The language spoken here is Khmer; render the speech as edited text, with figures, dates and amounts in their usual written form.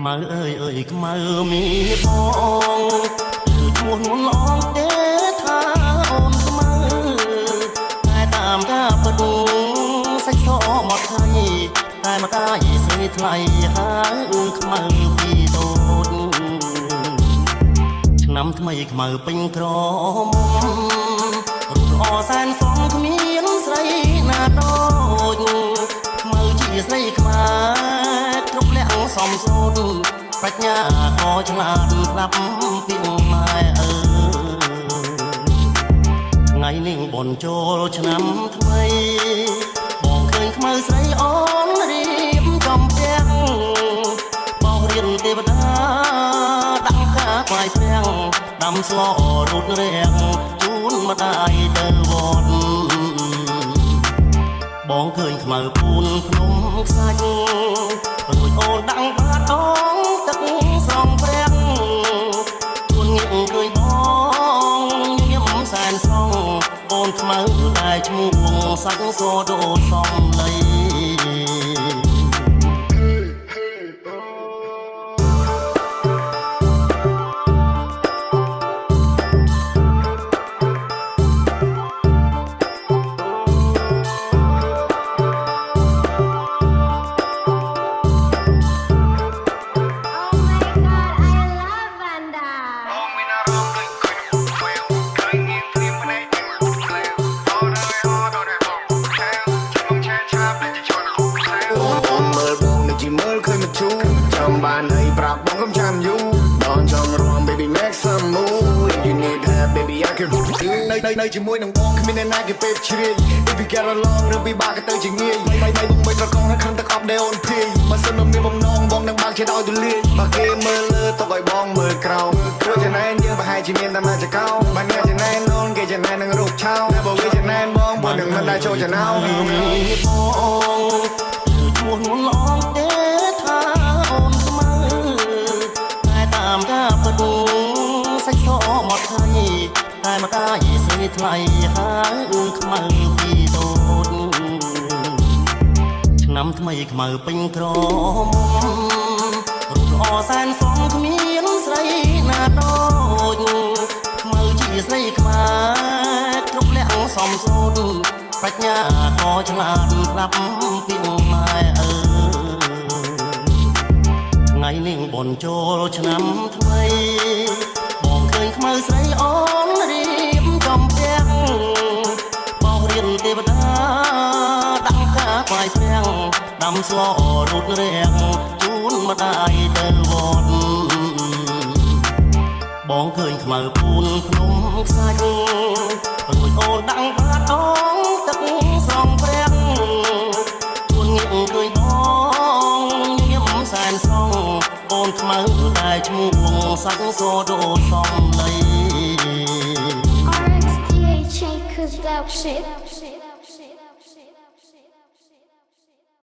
មើអើយអើយខ្មៅមានផងគឺឈ្មោះងអងទេថាអូនខ្មៅតែតាមការបដុងសាច់សមកថៃតែមកកាយស្រីថ្លៃហើយខ្មៅពីតូចឆ្នាំថ្មីខ្មៅពេញក្រមុំរូបល្អសែនសំគ្មានស្រីណាដូចខ្មៅជាស្រីខ្មែរគ្រប់លក្ខសំសូនប្រាជ្ញាក៏ឆ្លាតស្ដាប់ពីម៉ែអើថ្ងៃនេះបនចូលឆ្នាំថ្មីបងឃើញខ្មៅស្រីអូនរៀបចំផ្ទះបងរៀនទេវតាដាក់ការខ្វាយព្រាំងដាំស្លរូតរាំងជូនម្ដាយទៅវត្តបងឃើញខ្មៅពូនភ្នំខ្សាច់រួចអូនដាក់បាតដងទឹកស្រង់ព្រាំងជួនងាកឃើញបងញញឹមសែនស្រង់អូនខ្មៅតែឈ្មោះសាច់សដូតសំឡីបានឲ្យប្រាប់បងកុំចាំយូរបងចង់រួម baby make some move you need help baby I can do នៅជាមួយនឹងបងគ្មានអ្នកណាគេពេបជ្រាយ if you get along ឬពិបាកក៏ទៅជាងាយមិនបងមិនត្រកងហើយខំទឹកអប់ដែលអូនភ័យបើសិនមានបំណងបងនឹងបើកជាដោយទូលាយបើគេមើលលើទុកឲ្យបងមើលក្រោមព្រោះចំណែនយើងប្រហែលជាមានតែមកចកោបើអ្នកចំណែនអូនគេចំណែននឹងរូបឆោតែបើវាចំណែនបងបងនឹងមិនដែរចូលចំណោមបងគឺឈ្មោះងអងទេថាអូនខ្មៅតែតាមការបដុងសាច់សមកថៃតែមកកាយស្រីថ្លៃហើយខ្មៅពីតូចឆ្នាំថ្មីខ្មៅពេញក្រមុំរូបល្អសែនសំគ្មានស្រីណាដូចខ្មៅជាស្រីខ្មែរគ្រប់លក្ខសំសូនប្រាជ្ញាក៏ឆ្លាតស្ដាប់ពីម៉ែអើថ្ងៃនេះបនចូលឆ្នាំថ្មីបងឃើញខ្មៅស្រីអូនរៀបចំផ្ទះបងរៀនទេវតាដាក់ការខ្វាយព្រាំងដាំស្លរូតរាំងជូនម្ដាយទៅវត្តបងឃើញខ្មៅពូនភ្នំខ្សាច់រួចអូនដាក់បាតដងទឹកស្រង់ព្រាំងជួនងាកឃើញបងញញឹមសែនស្រង់អូនខ្មៅតែឈ្មោះសាច់សដូតសំឡី RXDH 'cause that shit